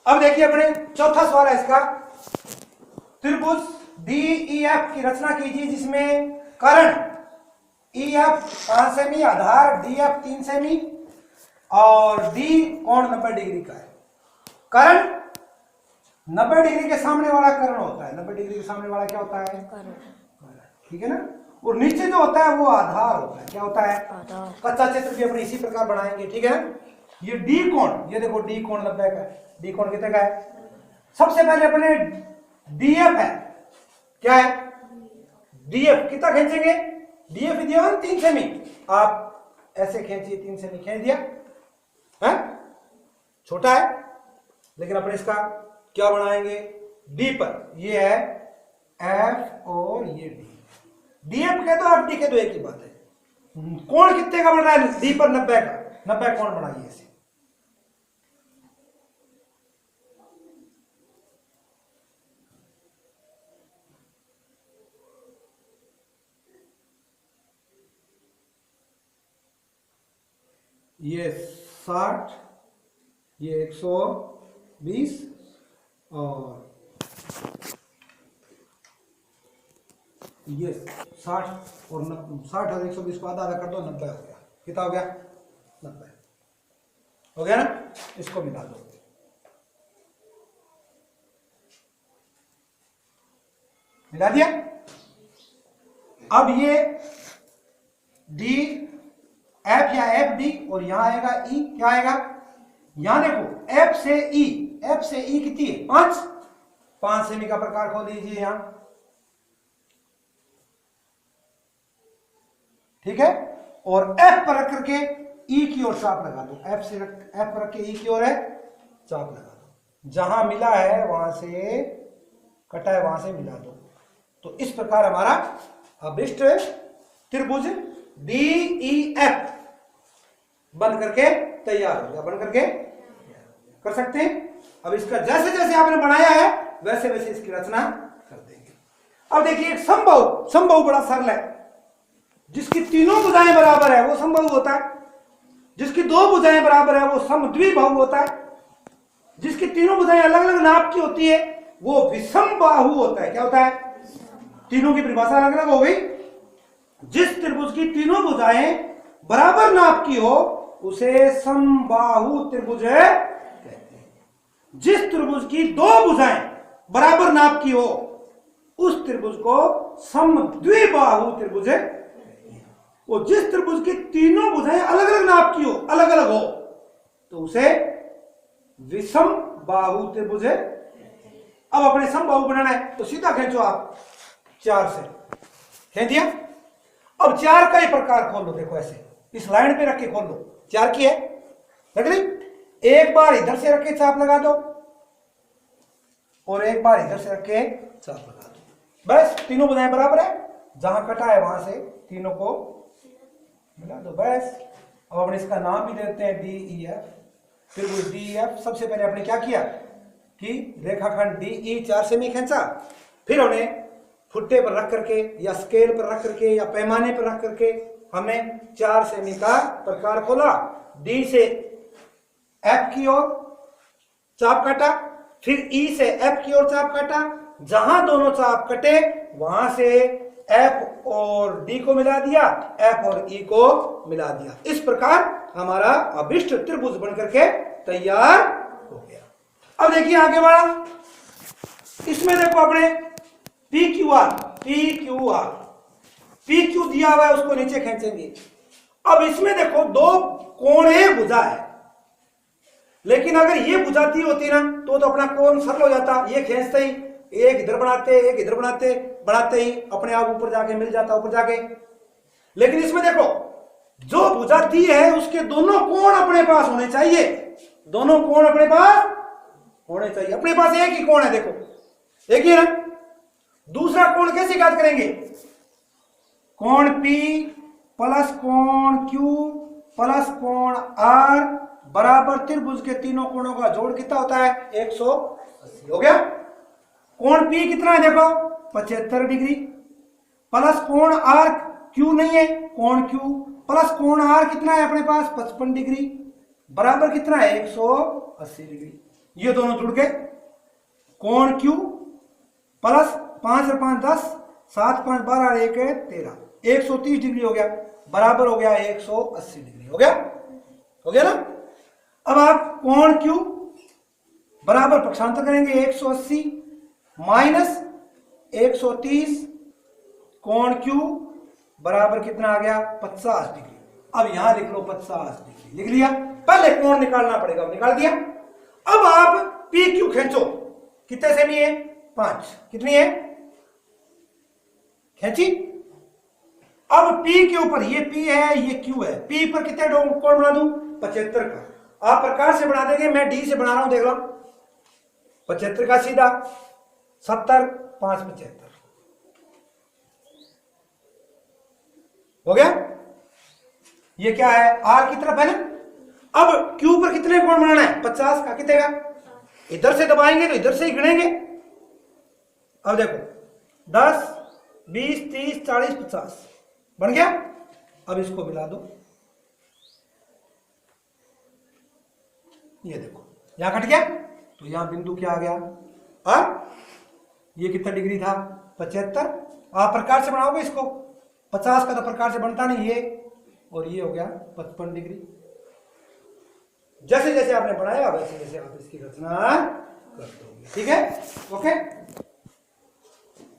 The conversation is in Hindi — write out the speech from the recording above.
अब देखिए अपने चौथा सवाल है इसका, त्रिभुज DEF की रचना कीजिए जिसमें कर्ण EF 5 सेमी, आधार DF 3 सेमी और D कोण 90 डिग्री का है। कर्ण 90 डिग्री के सामने वाला कर्ण होता है, 90 डिग्री के सामने वाला क्या होता है? कर्ण। ठीक है ना। और नीचे जो होता है वो आधार होता है। क्या होता है? आधार। कच्चा चित्र भी अपने इसी प्रकार बनाएंगे। ठीक है ना। ये D कोण, ये देखो D कोण 90 का है। D कोण कितने का है? सबसे पहले अपने DF है, क्या है? DF कितना खींचेंगे? DF दिया 3 सेमी, आप ऐसे खींचिए, 3 सेमी खींच दिया है, छोटा है, लेकिन अपने इसका क्या बनाएंगे? D पर, ये है F और ये D। DF कह दो आप D कह दो, एक ही बात है। कोण कितने का बन रहा है? D पर 90 का, 90 कोण बनाइए इसे। ये 60, ये 120 और ये 60 और 60 और 120 को आधा आधा कर दो, 90 हो गया। कितना हो गया? 90 हो गया ना। इसको मिला दो, मिला दिया। अब ये DF या FD और यहां आएगा E, क्या आएगा? यहां देखो F से E कितनी है? 5 सेमी का प्रकार खोल दीजिए यहां। ठीक है। और F पर रख करके E की ओर चाप लगा दो। F पर रख के E की ओर है चाप लगा दो। जहां मिला है वहां से कटा है, वहां से मिला दो। तो इस प्रकार हमारा अभिष्ट त्रिभुज DEF बन करके तैयार हो गया, बन करके कर सकते हैं। अब इसका जैसे जैसे आपने बनाया है वैसे वैसे इसकी रचना कर देंगे। अब देखिए एक समबाहु बड़ा सरल है, जिसकी तीनों भुजाएं बराबर है वो समबाहु होता है। जिसकी दो भुजाएं बराबर है वो समद्विबाहु होता है। जिसकी तीनों भुजाएं अलग अलग नाप की होती है वो विषमबाहु होता है। क्या होता है? तीनों की परिभाषा अलग अलग हो गई। जिस त्रिभुज की तीनों भुजाएं बराबर नाप की हो उसे समबाहु त्रिभुज कहते हैं। जिस त्रिभुज की दो भुजाएं बराबर नाप की हो उस त्रिभुज को समद्विबाहु त्रिभुज कहते हैं। और जिस त्रिभुज की तीनों भुजाएं अलग अलग नाप की हो, अलग अलग हो, तो उसे विषमबाहु त्रिभुज। अब अपने समबाहु बनाना है तो सीधा खींचो आप 4 से, खींच दिया। अब 4 का ही प्रकार खोल लो, देखो ऐसे इस लाइन पे रख के खोल लो। 4 की है, रख ली। एक बार इधर से रख के चाप लगा दो और एक बार इधर से रख के चाप लगा दो। बस तीनों भुजाएं बराबर है, जहां कटा है वहां से तीनों को मिला दो, बस। अब अपने इसका नाम भी देते हैं DEF। त्रिभुज DEF। सबसे पहले आपने क्या किया कि रेखाखंड DE 4 सेमी खींचा, फिर उन्हें फुट्टे पर रख करके या स्केल पर रख करके या पैमाने पर रख करके हमने 4 सेमी का प्रकार खोला। D से F की ओर चाप काटा, फिर E से F की ओर चाप काटा। जहां दोनों चाप कटे वहां से F और D को मिला दिया, F और E को मिला दिया। इस प्रकार हमारा अभिष्ट त्रिभुज बनकर के तैयार हो गया। अब देखिए आगे बढ़ा, इसमें देखो अपने PQ दिया हुआ है, उसको नीचे खींचेंगे। अब इसमें देखो दो कोणीय भुजा है, लेकिन अगर ये भुजा दी होती ना तो अपना कोण सरल हो जाता। ये खींचते ही एक इधर बनाते, एक इधर बनाते ही अपने आप ऊपर जाके मिल जाता, ऊपर जाके। लेकिन इसमें देखो जो भुजा दी है उसके दोनों कोण अपने पास होने चाहिए, दोनों कोण अपने पास होने चाहिए। अपने पास एक ही कोण है, देखो एक ही है ना। दूसरा कोण कैसे ज्ञात करेंगे? कोण P प्लस कोण Q प्लस कोण R बराबर त्रिभुज के तीनों कोणों का जोड़ कितना होता है? 180 हो गया। कोण P कितना है देखो 75 डिग्री, प्लस कोण R Q नहीं है, कोण Q प्लस कोण R कितना है अपने पास? 55 डिग्री, बराबर कितना है? 180 डिग्री। ये दोनों जुड़ के कोण Q प्लस 5 और 5 10, 7 5 12 और 1 है 13, 130 डिग्री हो गया, बराबर हो गया 180 डिग्री। हो गया ना। अब आप कोण Q बराबर पक्षांतर करेंगे, 180 माइनस 130, कोण Q बराबर कितना आ गया 50 डिग्री। अब यहां लिख लो 50 डिग्री, लिख लिया। पहले कोण निकालना पड़ेगा, निकाल दिया। अब आप PQ खींचो, कितने सेमी है 5, कितनी है खींची। अब P के ऊपर ये P है ये Q है, P पर कितने कोण बना दूं 75 का। आप प्रकार से बना देंगे, मैं D से बना रहा हूं, देख लो 75 का सीधा 70 5 75 हो गया। ये क्या है R की तरफ है ना। अब Q पर कितने कोण बनाना है 50 का, कितने का, इधर से दबाएंगे तो इधर से ही गिनेंगे। अब देखो 10 20 30 40 50 बन गया। अब इसको मिला दो, ये देखो यहां कट गया, तो यहां बिंदु क्या आ गया और ये कितना डिग्री था 75। आप प्रकार से बनाओगे इसको, 50 का तो प्रकार से बनता नहीं ये, और ये हो गया 55 डिग्री। जैसे जैसे आपने बनाया वैसे जैसे आप इसकी रचना कर दोगे। ठीक है, ओके।